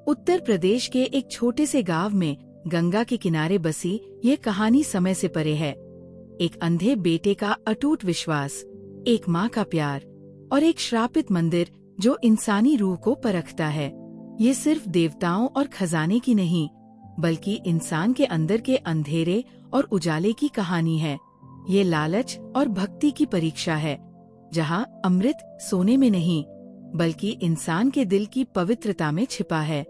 उत्तर प्रदेश के एक छोटे से गांव में गंगा के किनारे बसी ये कहानी समय से परे है। एक अंधे बेटे का अटूट विश्वास, एक माँ का प्यार और एक श्रापित मंदिर जो इंसानी रूह को परखता है। ये सिर्फ देवताओं और खजाने की नहीं, बल्कि इंसान के अंदर के अंधेरे और उजाले की कहानी है। ये लालच और भक्ति की परीक्षा है, जहाँ अमृत सोने में नहीं, बल्कि इंसान के दिल की पवित्रता में छिपा है।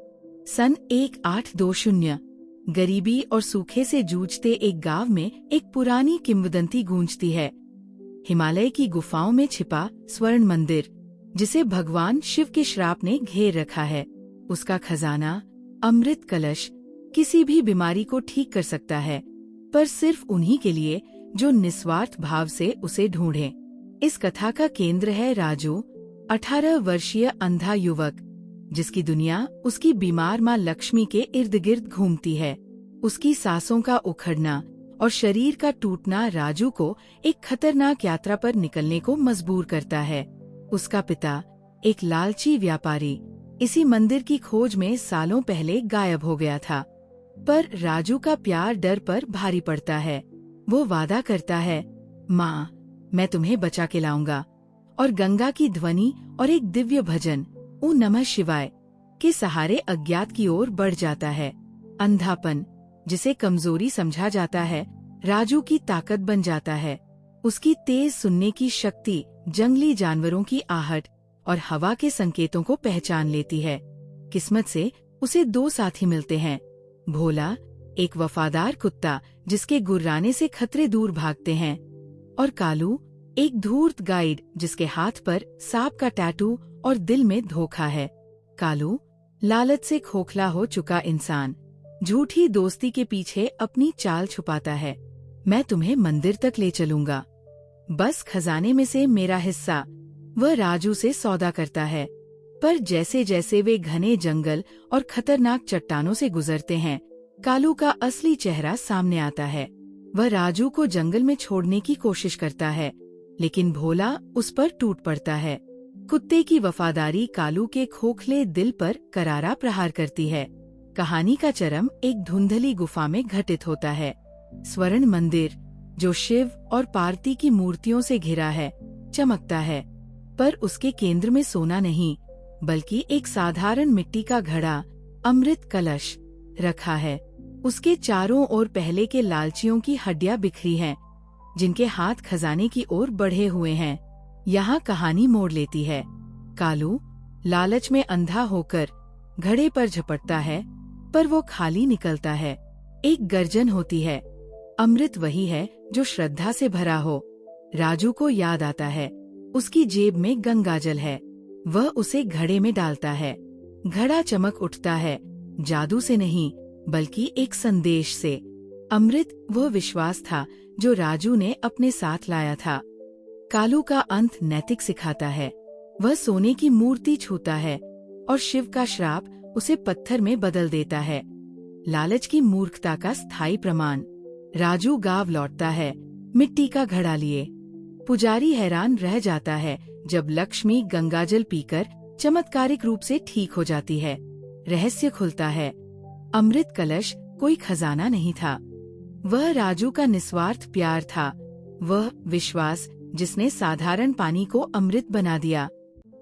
सन 1820 गरीबी और सूखे से जूझते एक गांव में एक पुरानी किंवदंती गूंजती है। हिमालय की गुफाओं में छिपा स्वर्ण मंदिर, जिसे भगवान शिव के श्राप ने घेर रखा है। उसका खजाना, अमृत कलश, किसी भी बीमारी को ठीक कर सकता है, पर सिर्फ उन्हीं के लिए जो निस्वार्थ भाव से उसे ढूंढें। इस कथा का केंद्र है राजू, 18 वर्षीय अंधा युवक, जिसकी दुनिया उसकी बीमार माँ लक्ष्मी के इर्द गिर्द घूमती है। उसकी सांसों का उखड़ना और शरीर का टूटना राजू को एक खतरनाक यात्रा पर निकलने को मजबूर करता है। उसका पिता, एक लालची व्यापारी, इसी मंदिर की खोज में सालों पहले गायब हो गया था। पर राजू का प्यार डर पर भारी पड़ता है। वो वादा करता है, माँ, मैं तुम्हें बचा के लाऊंगा। और गंगा की ध्वनि और एक दिव्य भजन, ओ नमः शिवाय, के सहारे अज्ञात की ओर बढ़ जाता है। अंधापन, जिसे कमजोरी समझा जाता है, राजू की ताकत बन जाता है। उसकी तेज सुनने की शक्ति जंगली जानवरों की आहट और हवा के संकेतों को पहचान लेती है। किस्मत से उसे 2 साथी मिलते हैं, भोला, एक वफादार कुत्ता जिसके गुर्राने से खतरे दूर भागते हैं, और कालू, एक धूर्त गाइड जिसके हाथ पर सांप का टैटू और दिल में धोखा है। कालू, लालच से खोखला हो चुका इंसान, झूठी दोस्ती के पीछे अपनी चाल छुपाता है। मैं तुम्हें मंदिर तक ले चलूंगा, बस खजाने में से मेरा हिस्सा। वह राजू से सौदा करता है, पर जैसे जैसे वे घने जंगल और खतरनाक चट्टानों से गुजरते हैं, कालू का असली चेहरा सामने आता है। वह राजू को जंगल में छोड़ने की कोशिश करता है, लेकिन भोला उस पर टूट पड़ता है। कुत्ते की वफादारी कालू के खोखले दिल पर करारा प्रहार करती है। कहानी का चरम एक धुंधली गुफा में घटित होता है। स्वर्ण मंदिर, जो शिव और पार्वती की मूर्तियों से घिरा है, चमकता है, पर उसके केंद्र में सोना नहीं, बल्कि एक साधारण मिट्टी का घड़ा, अमृत कलश, रखा है। उसके चारों ओर पहले के लालचियों की हड्डियां बिखरी हैं, जिनके हाथ खजाने की ओर बढ़े हुए हैं। यहाँ कहानी मोड़ लेती है। कालू लालच में अंधा होकर घड़े पर झपटता है, पर वो खाली निकलता है। एक गर्जन होती है, अमृत वही है जो श्रद्धा से भरा हो। राजू को याद आता है, उसकी जेब में गंगाजल है। वह उसे घड़े में डालता है। घड़ा चमक उठता है, जादू से नहीं, बल्कि एक संदेश से। अमृत वह विश्वास था जो राजू ने अपने साथ लाया था। कालू का अंत नैतिक सिखाता है। वह सोने की मूर्ति छूता है और शिव का श्राप उसे पत्थर में बदल देता है। लालच की मूर्खता का स्थायी प्रमाण। राजू गांव लौटता है, मिट्टी का घड़ा लिए। पुजारी हैरान रह जाता है जब लक्ष्मी गंगाजल पीकर चमत्कारिक रूप से ठीक हो जाती है। रहस्य खुलता है, अमृत कलश कोई खजाना नहीं था, वह राजू का निस्वार्थ प्यार था। वह विश्वास जिसने साधारण पानी को अमृत बना दिया।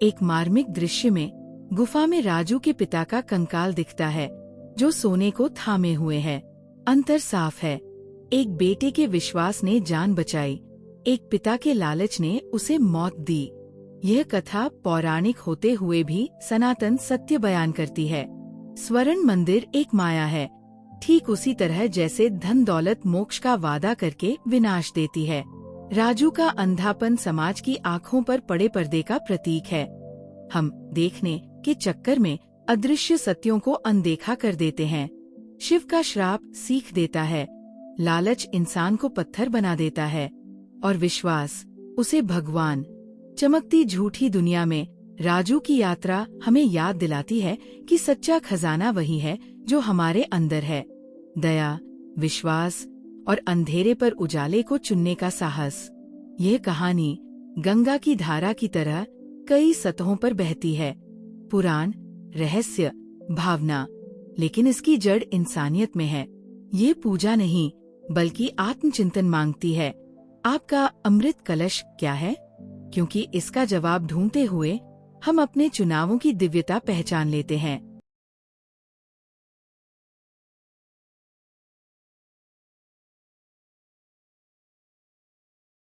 एक मार्मिक दृश्य में गुफा में राजू के पिता का कंकाल दिखता है, जो सोने को थामे हुए है। अंतर साफ है, एक बेटे के विश्वास ने जान बचाई, एक पिता के लालच ने उसे मौत दी। यह कथा पौराणिक होते हुए भी सनातन सत्य बयान करती है। स्वर्ण मंदिर एक माया है, ठीक उसी तरह जैसे धन दौलत मोक्ष का वादा करके विनाश देती है। राजू का अंधापन समाज की आंखों पर पड़े पर्दे का प्रतीक है। हम देखने के चक्कर में अदृश्य सत्यों को अनदेखा कर देते हैं। शिव का श्राप सीख देता है, लालच इंसान को पत्थर बना देता है, और विश्वास उसे भगवान। चमकती झूठी दुनिया में राजू की यात्रा हमें याद दिलाती है कि सच्चा खजाना वही है जो हमारे अंदर है। दया, विश्वास और अंधेरे पर उजाले को चुनने का साहस। यह कहानी गंगा की धारा की तरह कई सतहों पर बहती है। पुराण, रहस्य, भावना, लेकिन इसकी जड़ इंसानियत में है। ये पूजा नहीं बल्कि आत्मचिंतन मांगती है। आपका अमृत कलश क्या है? क्योंकि इसका जवाब ढूंढते हुए हम अपने चुनावों की दिव्यता पहचान लेते हैं।